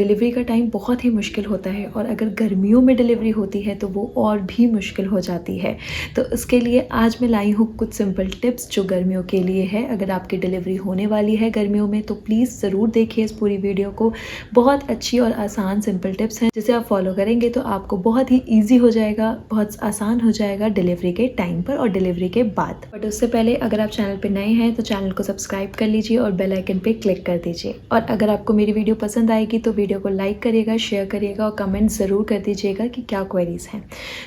Delivery का time बहुत ही मुश्किल होता है और अगर गर्मियों में डिलीवरी होती है तो वो और भी मुश्किल हो जाती है। तो इसके लिए आज मैं लाई हूँ कुछ सिंपल टिप्स जो गर्मियों के लिए है। अगर आपकी डिलीवरी होने वाली है गर्मियों में तो प्लीज़ ज़रूर देखिए इस पूरी वीडियो को। बहुत अच्छी और आसान सिंपल टिप्स हैं जिसे आप फॉलो करेंगे तो आपको बहुत ही ईजी हो जाएगा, बहुत आसान हो जाएगा डिलीवरी के टाइम पर और डिलीवरी के बाद। बट उससे पहले अगर आप चैनल पर नए हैं तो चैनल को सब्सक्राइब कर लीजिए और बेल आइकन पे क्लिक कर दीजिए। और अगर आपको मेरी वीडियो पसंद आएगी तो वीडियो को लाइक करिएगा, शेयर करिएगा और कमेंट ज़रूर कर दीजिएगा कि क्या क्वेरीज़ हैं।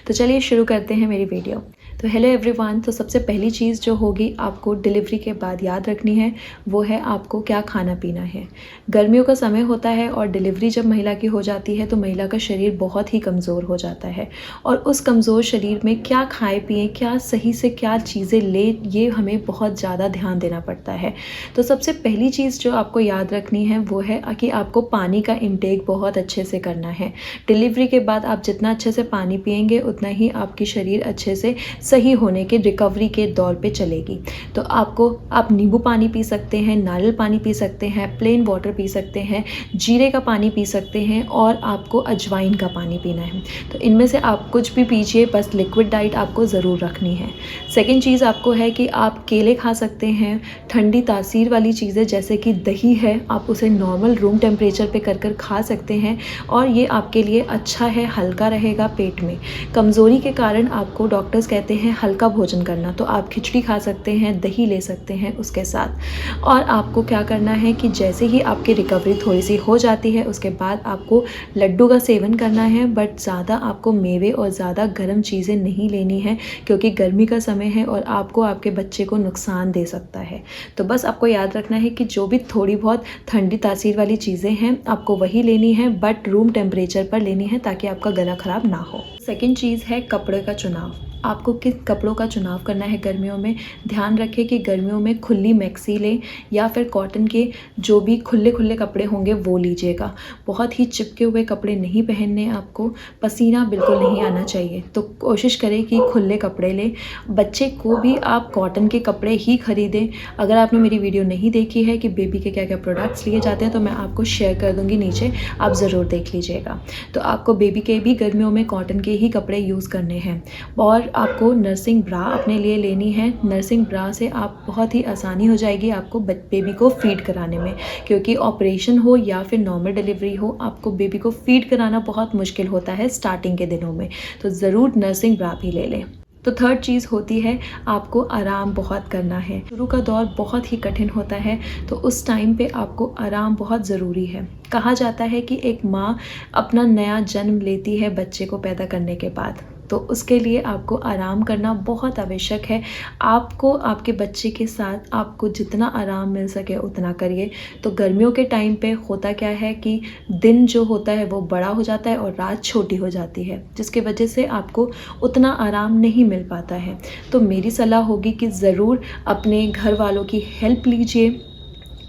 तो चलिए शुरू करते हैं मेरी वीडियो। तो हेलो एवरीवन। तो सबसे पहली चीज़ जो होगी आपको डिलीवरी के बाद याद रखनी है वो है आपको क्या खाना पीना है। गर्मियों का समय होता है और डिलीवरी जब महिला की हो जाती है तो महिला का शरीर बहुत ही कमज़ोर हो जाता है और उस कमज़ोर शरीर में क्या खाए पिए, क्या सही से क्या चीज़ें ले, ये हमें बहुत ज़्यादा ध्यान देना पड़ता है। तो सबसे पहली चीज़ जो आपको याद रखनी है वो है कि आपको पानी का इंटेक बहुत अच्छे से करना है। डिलीवरी के बाद आप जितना अच्छे से पानी पिएंगे उतना ही आपकी शरीर अच्छे से सही होने के रिकवरी के दौर पे चलेगी। तो आप नींबू पानी पी सकते हैं, नारियल पानी पी सकते हैं, प्लेन वाटर पी सकते हैं, जीरे का पानी पी सकते हैं और आपको अजवाइन का पानी पीना है। तो इनमें से आप कुछ भी पीजिए, बस लिक्विड डाइट आपको ज़रूर रखनी है। सेकेंड चीज़ आपको है कि आप केले खा सकते हैं। ठंडी तासीर वाली चीज़ें जैसे कि दही है आप उसे नॉर्मल रूम टेम्परेचर पे कर खा सकते हैं और ये आपके लिए अच्छा है, हल्का रहेगा पेट में। कमज़ोरी के कारण आपको डॉक्टर्स कहते हैं हल्का भोजन करना, तो आप खिचड़ी खा सकते हैं, दही ले सकते हैं उसके साथ। और आपको क्या करना है कि जैसे ही आपकी रिकवरी थोड़ी सी हो जाती है उसके बाद आपको लड्डू का सेवन करना है, बट ज़्यादा आपको मेवे और ज़्यादा गर्म चीज़ें नहीं लेनी है क्योंकि गर्मी का समय है और आपको आपके बच्चे को नुकसान दे सकता है। तो बस आपको याद रखना है कि जो भी थोड़ी बहुत ठंडी तासीर वाली चीज़ें हैं आपको वही लेनी है, बट रूम टेम्परेचर पर लेनी है ताकि आपका गला ख़राब ना हो। सेकेंड चीज़ है कपड़े का चुनाव। आपको किस कपड़ों का चुनाव करना है गर्मियों में। ध्यान रखें कि गर्मियों में खुली मैक्सी लें या फिर कॉटन के जो भी खुले खुले कपड़े होंगे वो लीजिएगा। बहुत ही चिपके हुए कपड़े नहीं पहनने, आपको पसीना बिल्कुल नहीं आना चाहिए। तो कोशिश करें कि खुले कपड़े लें। बच्चे को भी आप कॉटन के कपड़े ही खरीदें। अगर आपने मेरी वीडियो नहीं देखी है कि बेबी के क्या क्या प्रोडक्ट्स लिए जाते हैं तो मैं आपको शेयर कर दूँगी नीचे, आप ज़रूर देख लीजिएगा। तो आपको बेबी के भी गर्मियों में कॉटन के ही कपड़े यूज़ करने हैं। और आपको नर्सिंग ब्रा अपने लिए लेनी है। नर्सिंग ब्रा से आप बहुत ही आसानी हो जाएगी आपको बेबी को फीड कराने में, क्योंकि ऑपरेशन हो या फिर नॉर्मल डिलीवरी हो आपको बेबी को फीड कराना बहुत मुश्किल होता है स्टार्टिंग के दिनों में। तो ज़रूर नर्सिंग ब्रा भी ले लें। तो थर्ड चीज़ होती है आपको आराम बहुत करना है। शुरू का दौर बहुत ही कठिन होता है तो उस टाइम पे आपको आराम बहुत ज़रूरी है। कहा जाता है कि एक माँ अपना नया जन्म लेती है बच्चे को पैदा करने के बाद, तो उसके लिए आपको आराम करना बहुत आवश्यक है। आपको आपके बच्चे के साथ आपको जितना आराम मिल सके उतना करिए। तो गर्मियों के टाइम पे होता क्या है कि दिन जो होता है वो बड़ा हो जाता है और रात छोटी हो जाती है, जिसकी वजह से आपको उतना आराम नहीं मिल पाता है। तो मेरी सलाह होगी कि ज़रूर अपने घर वालों की हेल्प लीजिए।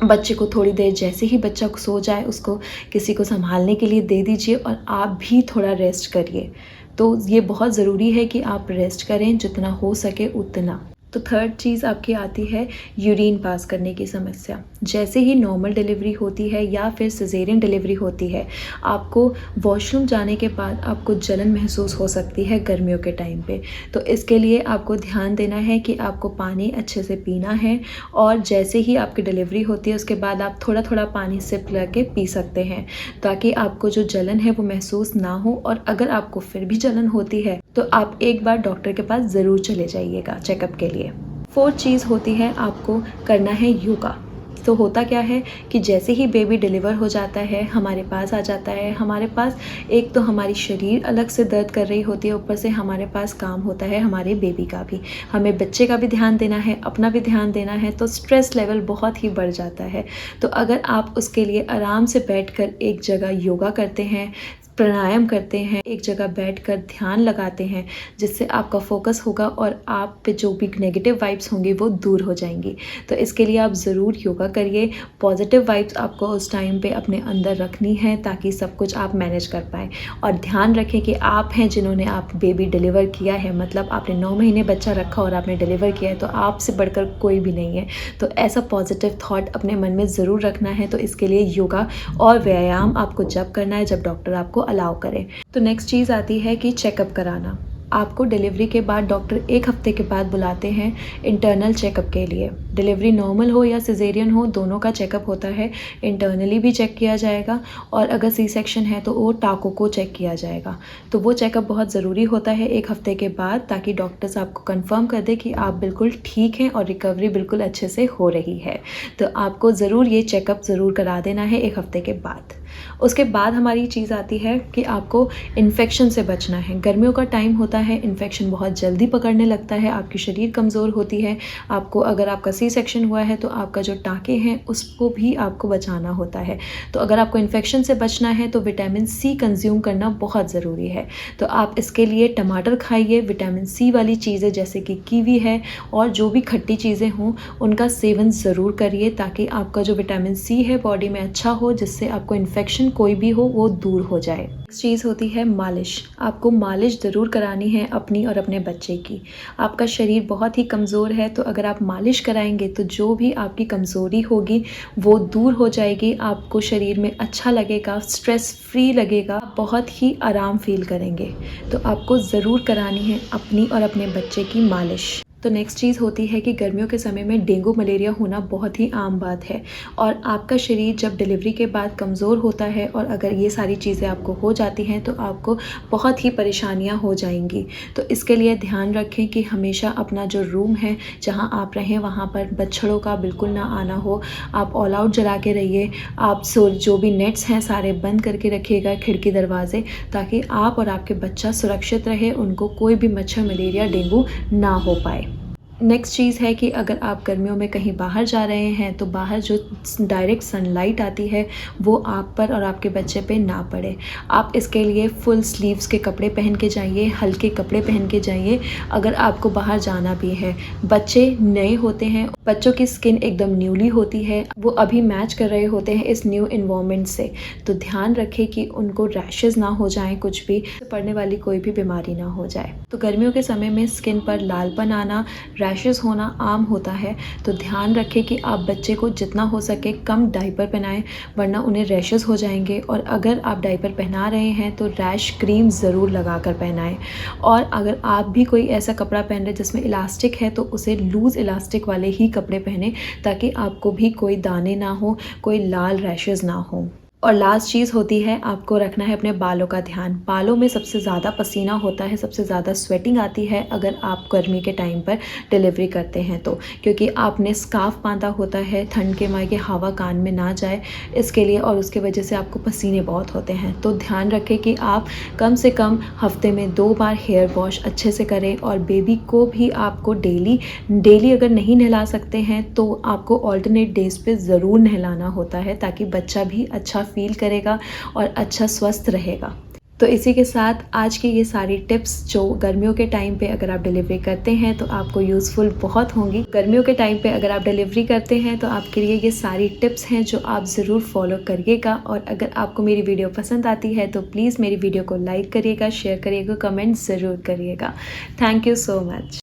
बच्चे को थोड़ी देर जैसे ही बच्चा सो जाए उसको किसी को संभालने के लिए दे दीजिए और आप भी थोड़ा रेस्ट करिए। तो ये बहुत ज़रूरी है कि आप रेस्ट करें जितना हो सके उतना। तो थर्ड चीज़ आपकी आती है यूरिन पास करने की समस्या। जैसे ही नॉर्मल डिलीवरी होती है या फिर सिजेरियन डिलीवरी होती है आपको वॉशरूम जाने के बाद आपको जलन महसूस हो सकती है गर्मियों के टाइम पे। तो इसके लिए आपको ध्यान देना है कि आपको पानी अच्छे से पीना है और जैसे ही आपकी डिलीवरी होती है उसके बाद आप थोड़ा थोड़ा पानी सिप करके पी सकते हैं ताकि आपको जो जलन है वो महसूस ना हो। और अगर आपको फिर भी जलन होती है तो आप एक बार डॉक्टर के पास ज़रूर चले जाइएगा चेकअप के लिए। फोर्थ चीज़ होती है आपको करना है योगा। तो होता क्या है कि जैसे ही बेबी डिलीवर हो जाता है हमारे पास आ जाता है, हमारे पास एक तो हमारी शरीर अलग से दर्द कर रही होती है, ऊपर से हमारे पास काम होता है हमारे बेबी का भी, हमें बच्चे का भी ध्यान देना है, अपना भी ध्यान देना है, तो स्ट्रेस लेवल बहुत ही बढ़ जाता है। तो अगर आप उसके लिए आराम से बैठकर एक जगह योगा करते हैं, प्राणायाम करते हैं, एक जगह बैठकर ध्यान लगाते हैं, जिससे आपका फोकस होगा और आप पे जो भी नेगेटिव वाइब्स होंगी वो दूर हो जाएंगी। तो इसके लिए आप ज़रूर योगा करिए। पॉजिटिव वाइब्स आपको उस टाइम पे अपने अंदर रखनी है ताकि सब कुछ आप मैनेज कर पाएँ। और ध्यान रखें कि आप हैं जिन्होंने आप बेबी डिलीवर किया है, मतलब आपने 9 महीने बच्चा रखा और आपने डिलीवर किया है, तो आपसे बढ़कर कोई भी नहीं है। तो ऐसा पॉजिटिव थॉट अपने मन में ज़रूर रखना है। तो इसके लिए योगा और व्यायाम आपको जब करना है जब डॉक्टर आपको अलाउ करे। तो नेक्स्ट चीज़ आती है कि चेकअप कराना। आपको डिलीवरी के बाद डॉक्टर 1 हफ्ते के बाद बुलाते हैं इंटरनल चेकअप के लिए। डिलीवरी नॉर्मल हो या सिजेरियन हो, दोनों का चेकअप होता है। इंटरनली भी चेक किया जाएगा और अगर सी सेक्शन है तो वो टाँकों को चेक किया जाएगा। तो वो चेकअप बहुत ज़रूरी होता है 1 हफ्ते के बाद, ताकि डॉक्टर्स आपको कंफर्म कर दे कि आप बिल्कुल ठीक हैं और रिकवरी बिल्कुल अच्छे से हो रही है। तो आपको ज़रूर ये चेकअप ज़रूर करा देना है 1 हफ्ते के बाद। उसके बाद हमारी चीज़ आती है कि आपको इन्फेक्शन से बचना है। गर्मियों का टाइम होता है, इन्फेक्शन बहुत जल्दी पकड़ने लगता है, आपकी शरीर कमज़ोर होती है। आपको अगर आपका सी सेक्शन हुआ है तो आपका जो टाँके हैं उसको भी आपको बचाना होता है। तो अगर आपको इन्फेक्शन से बचना है तो विटामिन सी कंज्यूम करना बहुत ज़रूरी है। तो आप इसके लिए टमाटर खाइए, विटामिन सी वाली चीज़ें जैसे कि कीवी है और जो भी खट्टी चीज़ें हों उनका सेवन ज़रूर करिए, ताकि आपका जो विटामिन सी है बॉडी में अच्छा हो, जिससे आपको इन्फेक्शन कोई भी हो वो दूर हो जाए। नेक्स्ट चीज़ होती है मालिश। आपको मालिश ज़रूर करानी है अपनी और अपने बच्चे की। आपका शरीर बहुत ही कमज़ोर है, तो अगर आप मालिश कराएंगे तो जो भी आपकी कमज़ोरी होगी वो दूर हो जाएगी। आपको शरीर में अच्छा लगेगा, स्ट्रेस फ्री लगेगा, बहुत ही आराम फील करेंगे। तो आपको ज़रूर करानी है अपनी और अपने बच्चे की मालिश। तो नेक्स्ट चीज़ होती है कि गर्मियों के समय में डेंगू मलेरिया होना बहुत ही आम बात है और आपका शरीर जब डिलीवरी के बाद कमज़ोर होता है और अगर ये सारी चीज़ें आपको हो जाती हैं तो आपको बहुत ही परेशानियां हो जाएंगी। तो इसके लिए ध्यान रखें कि हमेशा अपना जो रूम है जहां आप रहें वहां पर बच्छड़ों का बिल्कुल ना आना हो। आप ऑल आउट जला के रहिए। आप जो भी नेट्स हैं सारे बंद करके रखिएगा, खिड़की दरवाजे, ताकि आप और आपके बच्चा सुरक्षित रहे, उनको कोई भी मच्छर मलेरिया डेंगू ना हो पाए। नेक्स्ट चीज़ है कि अगर आप गर्मियों में कहीं बाहर जा रहे हैं तो बाहर जो डायरेक्ट सनलाइट आती है वो आप पर और आपके बच्चे पे ना पड़े। आप इसके लिए फुल स्लीव्स के कपड़े पहन के जाइए, हल्के कपड़े पहन के जाइए अगर आपको बाहर जाना भी है। बच्चे नए होते हैं, बच्चों की स्किन एकदम न्यूली होती है, वो अभी मैच कर रहे होते हैं इस न्यू इन्वायरमेंट से। तो ध्यान रखें कि उनको रैशेज़ ना हो जाएं, कुछ भी पड़ने वाली कोई भी बीमारी ना हो जाए। तो गर्मियों के समय में स्किन पर लालपन आना, रैशेज़ होना आम होता है। तो ध्यान रखें कि आप बच्चे को जितना हो सके कम डायपर पहनाएं, वरना उन्हें रैशेज़ हो जाएंगे। और अगर आप डायपर पहना रहे हैं तो रैश क्रीम ज़रूर लगा कर पहनाएं। और अगर आप भी कोई ऐसा कपड़ा पहन रहे जिसमें इलास्टिक है तो उसे लूज़ इलास्टिक वाले ही कपड़े पहने, ताकि आपको भी कोई दाने ना हो, कोई लाल रैशेज़ ना हो। और लास्ट चीज़ होती है, आपको रखना है अपने बालों का ध्यान। बालों में सबसे ज़्यादा पसीना होता है, सबसे ज़्यादा स्वेटिंग आती है अगर आप गर्मी के टाइम पर डिलीवरी करते हैं तो, क्योंकि आपने स्कार्फ बांधा होता है, ठंड के मायके हवा कान में ना जाए इसके लिए, और उसके वजह से आपको पसीने बहुत होते हैं। तो ध्यान रखें कि आप कम से कम हफ्ते में 2 बार हेयर वॉश अच्छे से करें। और बेबी को भी आपको डेली अगर नहीं नहला सकते हैं तो आपको ऑल्टरनेट डेज पे ज़रूर नहलाना होता है, ताकि बच्चा भी अच्छा फील करेगा और अच्छा स्वस्थ रहेगा। तो इसी के साथ आज की ये सारी टिप्स जो गर्मियों के टाइम पे अगर आप डिलीवरी करते हैं तो आपको यूज़फुल बहुत होंगी। गर्मियों के टाइम पे अगर आप डिलीवरी करते हैं तो आपके लिए ये सारी टिप्स हैं जो आप ज़रूर फॉलो करिएगा। और अगर आपको मेरी वीडियो पसंद आती है तो प्लीज़ मेरी वीडियो को लाइक करिएगा, शेयर करिएगा, कमेंट ज़रूर करिएगा। Thank you so much.